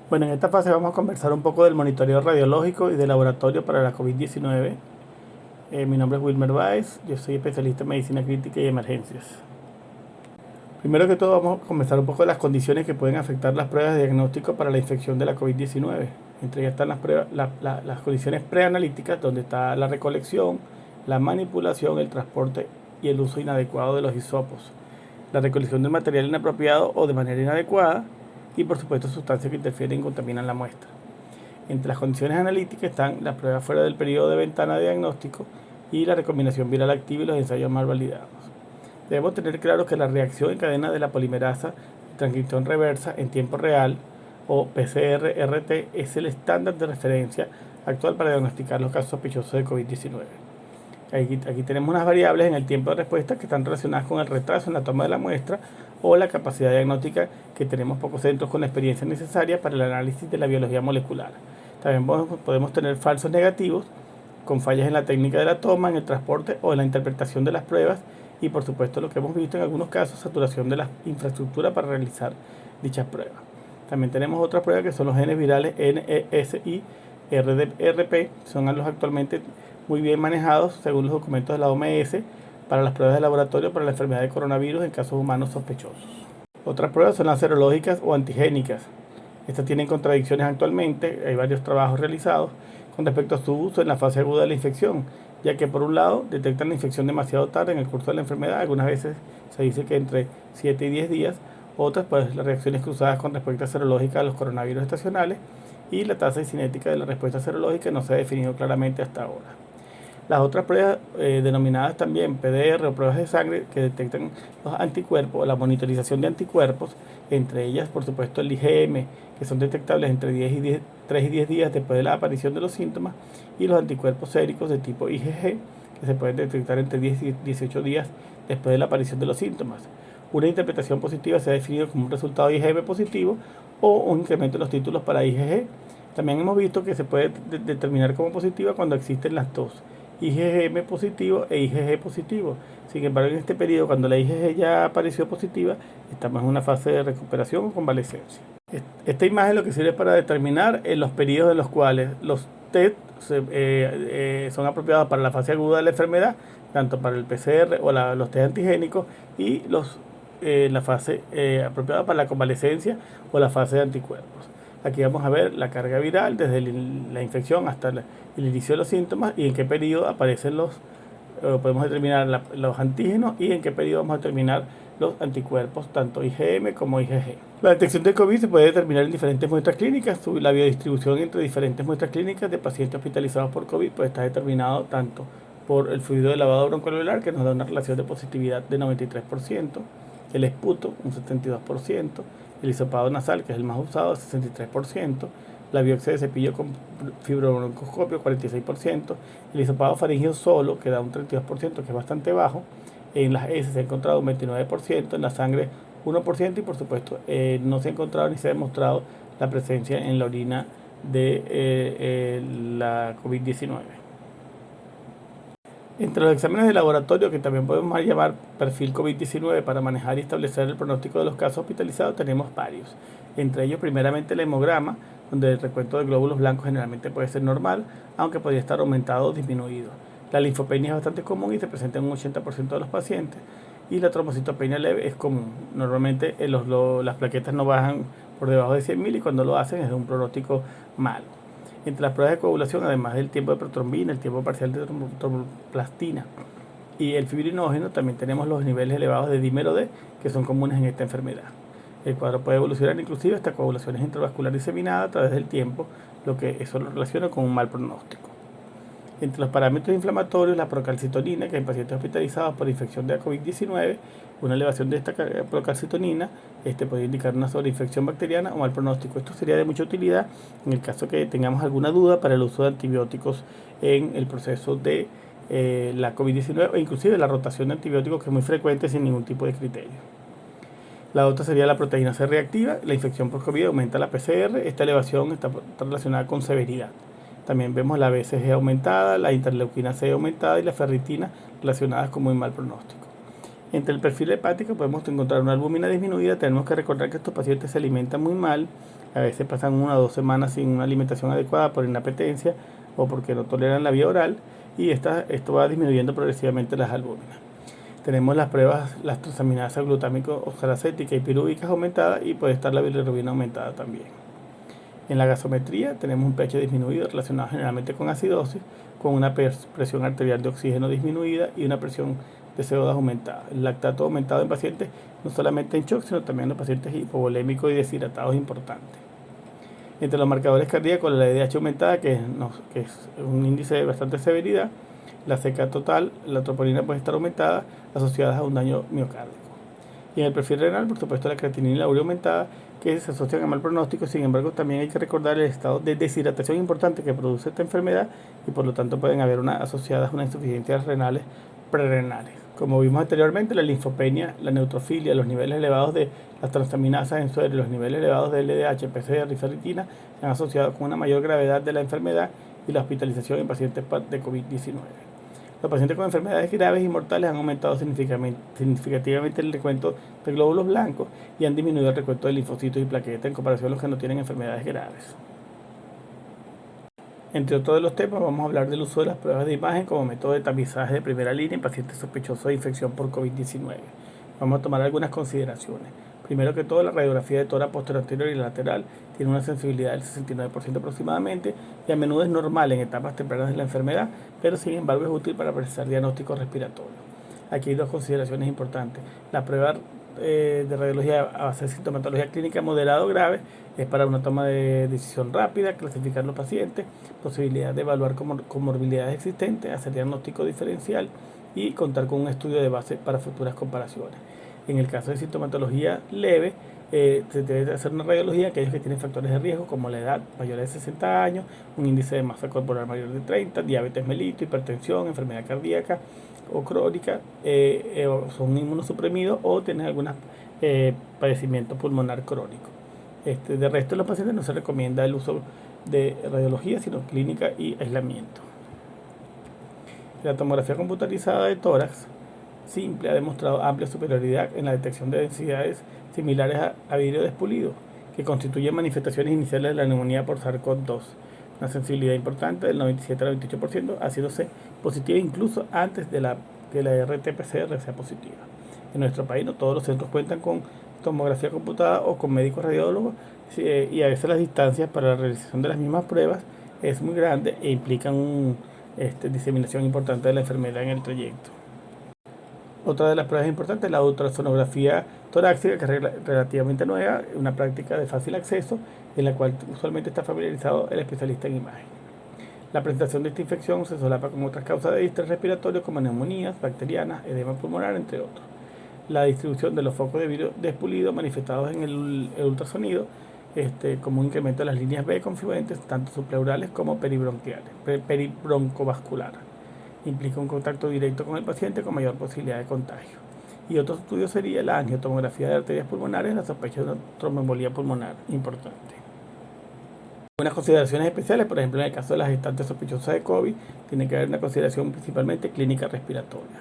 Bueno, en esta fase vamos a conversar un poco del monitoreo radiológico y de laboratorio para la COVID-19. Mi nombre es Wilmer Báez, yo soy especialista en medicina crítica y emergencias. Primero que todo vamos a conversar un poco de las condiciones que pueden afectar las pruebas de diagnóstico para la infección de la COVID-19. Entre ellas están las condiciones preanalíticas, donde está la recolección, la manipulación, el transporte y el uso inadecuado de los hisopos, la recolección del material inapropiado o de manera inadecuada, y por supuesto sustancias que interfieren y contaminan la muestra. Entre las condiciones analíticas están las pruebas fuera del periodo de ventana de diagnóstico y la recombinación viral activa y los ensayos mal validados. Debemos tener claro que la reacción en cadena de la polimerasa de transcripción reversa en tiempo real, o PCR-RT, es el estándar de referencia actual para diagnosticar los casos sospechosos de COVID-19. Aquí tenemos unas variables en el tiempo de respuesta que están relacionadas con el retraso en la toma de la muestra o la capacidad diagnóstica, que tenemos pocos centros con la experiencia necesaria para el análisis de la biología molecular. También podemos tener falsos negativos con fallas en la técnica de la toma, en el transporte o en la interpretación de las pruebas, y por supuesto lo que hemos visto en algunos casos, saturación de la infraestructura para realizar dichas pruebas. También tenemos otras pruebas que son los genes virales NES y RDRP, son los actualmente muy bien manejados según los documentos de la OMS para las pruebas de laboratorio para la enfermedad de coronavirus en casos humanos sospechosos. Otras pruebas son las serológicas o antigénicas. Estas tienen contradicciones actualmente, hay varios trabajos realizados con respecto a su uso en la fase aguda de la infección, ya que por un lado detectan la infección demasiado tarde en el curso de la enfermedad, algunas veces se dice que entre 7 y 10 días, otras pues las reacciones cruzadas con respecto a serológica a los coronavirus estacionales, y la tasa cinética de la respuesta serológica no se ha definido claramente hasta ahora. Las otras pruebas denominadas también PDR o pruebas de sangre que detectan los anticuerpos, la monitorización de anticuerpos, entre ellas por supuesto el IgM, que son detectables entre 3 y 10 días después de la aparición de los síntomas, y los anticuerpos séricos de tipo IgG, que se pueden detectar entre 10 y 18 días después de la aparición de los síntomas. Una interpretación positiva se ha definido como un resultado IgM positivo o un incremento en los títulos para IgG. También hemos visto que se puede determinar como positiva cuando existen las dos, IgM positivo e IgG positivo. Sin embargo, en este periodo, cuando la IgG ya apareció positiva, estamos en una fase de recuperación o convalecencia. Esta imagen lo que sirve para determinar en los periodos en los cuales los test son apropiados para la fase aguda de la enfermedad, tanto para el PCR o los test antigénicos, y la fase apropiada para la convalecencia o la fase de anticuerpos. Aquí vamos a ver la carga viral desde la infección hasta el inicio de los síntomas, y en qué periodo aparecen podemos determinar los antígenos, y en qué periodo vamos a determinar los anticuerpos, tanto IgM como IgG. La detección de COVID se puede determinar en diferentes muestras clínicas. La biodistribución entre diferentes muestras clínicas de pacientes hospitalizados por COVID pues está determinado tanto por el fluido de lavado broncoalveolar, que nos da una relación de positividad de 93%, el esputo, un 72%, el hisopado nasal, que es el más usado, 63%, la biopsia de cepillo con fibrobroncoscopio, 46%, el hisopado faríngeo solo, que da un 32%, que es bastante bajo. En las heces se ha encontrado un 29%, en la sangre 1%, y por supuesto no se ha encontrado ni se ha demostrado la presencia en la orina de la COVID-19. Entre los exámenes de laboratorio, que también podemos llamar perfil COVID-19, para manejar y establecer el pronóstico de los casos hospitalizados, tenemos varios. Entre ellos, primeramente, el hemograma, donde el recuento de glóbulos blancos generalmente puede ser normal, aunque podría estar aumentado o disminuido. La linfopenia es bastante común y se presenta en un 80% de los pacientes, y la trombocitopenia leve es común. Normalmente las plaquetas no bajan por debajo de 100.000, y cuando lo hacen es de un pronóstico malo. Entre las pruebas de coagulación, además del tiempo de protrombina, el tiempo parcial de tromboplastina y el fibrinógeno, también tenemos los niveles elevados de dímero D, que son comunes en esta enfermedad. El cuadro puede evolucionar inclusive hasta coagulaciones intravascular diseminada a través del tiempo, lo que eso lo relaciona con un mal pronóstico. Entre los parámetros inflamatorios, la procalcitonina, que en pacientes hospitalizados por infección de COVID-19, una elevación de esta procalcitonina puede indicar una sobreinfección bacteriana o mal pronóstico. Esto sería de mucha utilidad en el caso que tengamos alguna duda para el uso de antibióticos en el proceso de la COVID-19, o inclusive la rotación de antibióticos, que es muy frecuente sin ningún tipo de criterio. La otra sería la proteína C reactiva. La infección por COVID aumenta la PCR. Esta elevación está relacionada con severidad. También vemos la BCG aumentada, la interleuquina C aumentada y la ferritina relacionadas con muy mal pronóstico. Entre el perfil hepático podemos encontrar una albúmina disminuida. Tenemos que recordar que estos pacientes se alimentan muy mal, a veces pasan 1 o 2 semanas sin una alimentación adecuada por inapetencia o porque no toleran la vía oral, y esto va disminuyendo progresivamente las albúminas. Tenemos las pruebas, las transaminasas glutámico, oxalacética y pirúvicas aumentadas, y puede estar la bilirrubina aumentada también. En la gasometría tenemos un pH disminuido relacionado generalmente con acidosis, con una presión arterial de oxígeno disminuida y una presión de CO2 aumentada. El lactato aumentado en pacientes no solamente en shock, sino también en los pacientes hipovolémicos y deshidratados importantes. Entre los marcadores cardíacos, la LDH aumentada, que es un índice de bastante severidad, la CK total, la troponina puede estar aumentada, asociadas a un daño miocárdico. Y en el perfil renal, por supuesto, la creatinina y la urea aumentada, que se asocian a mal pronóstico. Sin embargo, también hay que recordar el estado de deshidratación importante que produce esta enfermedad, y por lo tanto pueden haber asociadas unas insuficiencias renales prerrenales. Como vimos anteriormente, la linfopenia, la neutrofilia, los niveles elevados de las transaminasas en suero y los niveles elevados de LDH, PCR y ferritina se han asociado con una mayor gravedad de la enfermedad y la hospitalización en pacientes de COVID-19. Los pacientes con enfermedades graves y mortales han aumentado significativamente el recuento de glóbulos blancos y han disminuido el recuento de linfocitos y plaquetas en comparación a los que no tienen enfermedades graves. Entre otros de los temas, vamos a hablar del uso de las pruebas de imagen como método de tamizaje de primera línea en pacientes sospechosos de infección por COVID-19. Vamos a tomar algunas consideraciones. Primero que todo, la radiografía de tórax posterior, anterior y lateral tiene una sensibilidad del 69% aproximadamente, y a menudo es normal en etapas tempranas de la enfermedad, pero sin embargo es útil para precisar diagnósticos respiratorios. Aquí hay dos consideraciones importantes. La prueba de radiología a base de sintomatología clínica moderada o grave es para una toma de decisión rápida, clasificar los pacientes, posibilidad de evaluar comorbilidades existentes, hacer diagnóstico diferencial y contar con un estudio de base para futuras comparaciones. En el caso de sintomatología leve, se debe hacer una radiología a aquellos que tienen factores de riesgo como la edad mayor de 60 años, un índice de masa corporal mayor de 30, diabetes mellitus, hipertensión, enfermedad cardíaca o crónica, son inmunosuprimidos o tienen algún padecimiento pulmonar crónico. De resto de los pacientes no se recomienda el uso de radiología, sino clínica y aislamiento. La tomografía computarizada de tórax simple ha demostrado amplia superioridad en la detección de densidades similares a vidrio despulido, que constituyen manifestaciones iniciales de la neumonía por SARS-CoV-2. Una sensibilidad importante del 97 al 98%, haciéndose positiva incluso antes de que la RT-PCR sea positiva. En nuestro país no todos los centros cuentan con tomografía computada o con médicos radiólogos, y a veces las distancias para la realización de las mismas pruebas es muy grande e implican una diseminación importante de la enfermedad en el trayecto. Otra de las pruebas importantes es la ultrasonografía torácica, que es relativamente nueva, una práctica de fácil acceso en la cual usualmente está familiarizado el especialista en imagen. La presentación de esta infección se solapa con otras causas de distrés respiratorio como neumonías bacterianas, edema pulmonar, entre otros. La distribución de los focos de vidrio despulido manifestados en el ultrasonido, como un incremento de las líneas B confluentes, tanto subpleurales como peribroncovasculares, implica un contacto directo con el paciente con mayor posibilidad de contagio. Y otro estudio sería la angiotomografía de arterias pulmonares en la sospecha de una tromboembolía pulmonar importante. Algunas consideraciones especiales, por ejemplo, en el caso de las gestantes sospechosas de COVID, tiene que haber una consideración principalmente clínica respiratoria.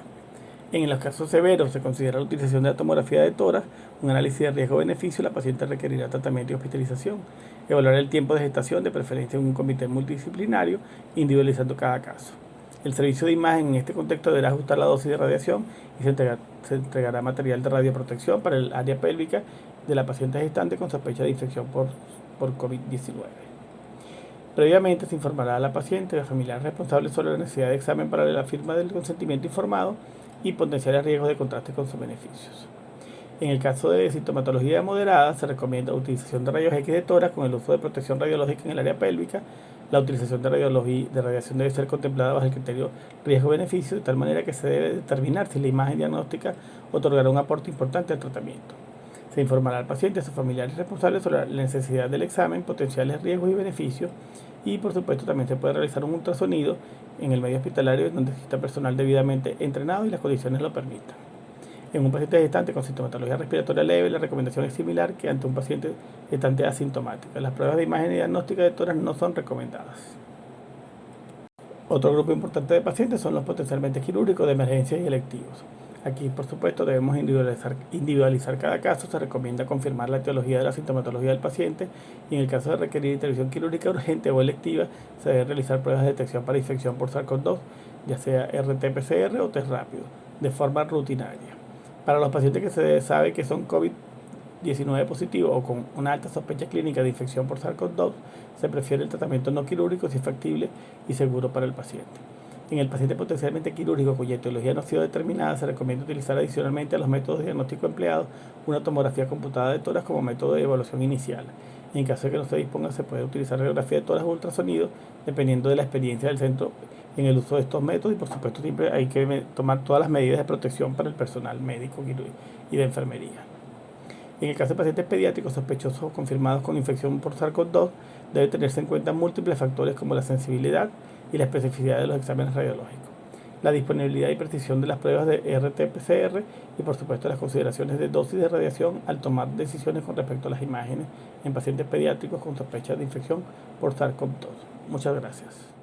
En los casos severos se considera la utilización de la tomografía de tórax, un análisis de riesgo-beneficio. La paciente requerirá tratamiento y hospitalización. Evaluar el tiempo de gestación, de preferencia en un comité multidisciplinario, individualizando cada caso. El servicio de imagen en este contexto deberá ajustar la dosis de radiación y se entregará material de radioprotección para el área pélvica de la paciente gestante con sospecha de infección por COVID-19. Previamente se informará a la paciente y a familiares responsables sobre la necesidad de examen para la firma del consentimiento informado y potenciales riesgos de contraste con sus beneficios. En el caso de sintomatología moderada, se recomienda la utilización de rayos X de tórax con el uso de protección radiológica en el área pélvica. La utilización de radiación debe ser contemplada bajo el criterio riesgo-beneficio, de tal manera que se debe determinar si la imagen diagnóstica otorgará un aporte importante al tratamiento. Se informará al paciente y a sus familiares responsables sobre la necesidad del examen, potenciales riesgos y beneficios, y por supuesto también se puede realizar un ultrasonido en el medio hospitalario donde exista personal debidamente entrenado y las condiciones lo permitan. En un paciente gestante con sintomatología respiratoria leve, la recomendación es similar que ante un paciente gestante asintomático. Las pruebas de imagen y diagnóstica de tórax no son recomendadas. Otro grupo importante de pacientes son los potencialmente quirúrgicos de emergencia y electivos. Aquí, por supuesto, debemos individualizar cada caso. Se recomienda confirmar la etiología de la sintomatología del paciente y en el caso de requerir intervención quirúrgica urgente o electiva, se deben realizar pruebas de detección para infección por SARS-CoV-2, ya sea RT-PCR o test rápido, de forma rutinaria. Para los pacientes que se sabe que son COVID-19 positivos o con una alta sospecha clínica de infección por SARS-CoV-2, se prefiere el tratamiento no quirúrgico si es factible y seguro para el paciente. En el paciente potencialmente quirúrgico cuya etiología no ha sido determinada, se recomienda utilizar adicionalmente a los métodos de diagnóstico empleados una tomografía computada de tórax como método de evaluación inicial. En caso de que no se disponga, se puede utilizar radiografía de tórax o ultrasonido, dependiendo de la experiencia del centro en el uso de estos métodos, y por supuesto siempre hay que tomar todas las medidas de protección para el personal médico y de enfermería. En el caso de pacientes pediátricos sospechosos o confirmados con infección por SARS-CoV-2, debe tenerse en cuenta múltiples factores como la sensibilidad y la especificidad de los exámenes radiológicos, la disponibilidad y precisión de las pruebas de RT-PCR y por supuesto las consideraciones de dosis de radiación al tomar decisiones con respecto a las imágenes en pacientes pediátricos con sospecha de infección por SARS-CoV-2. Muchas gracias.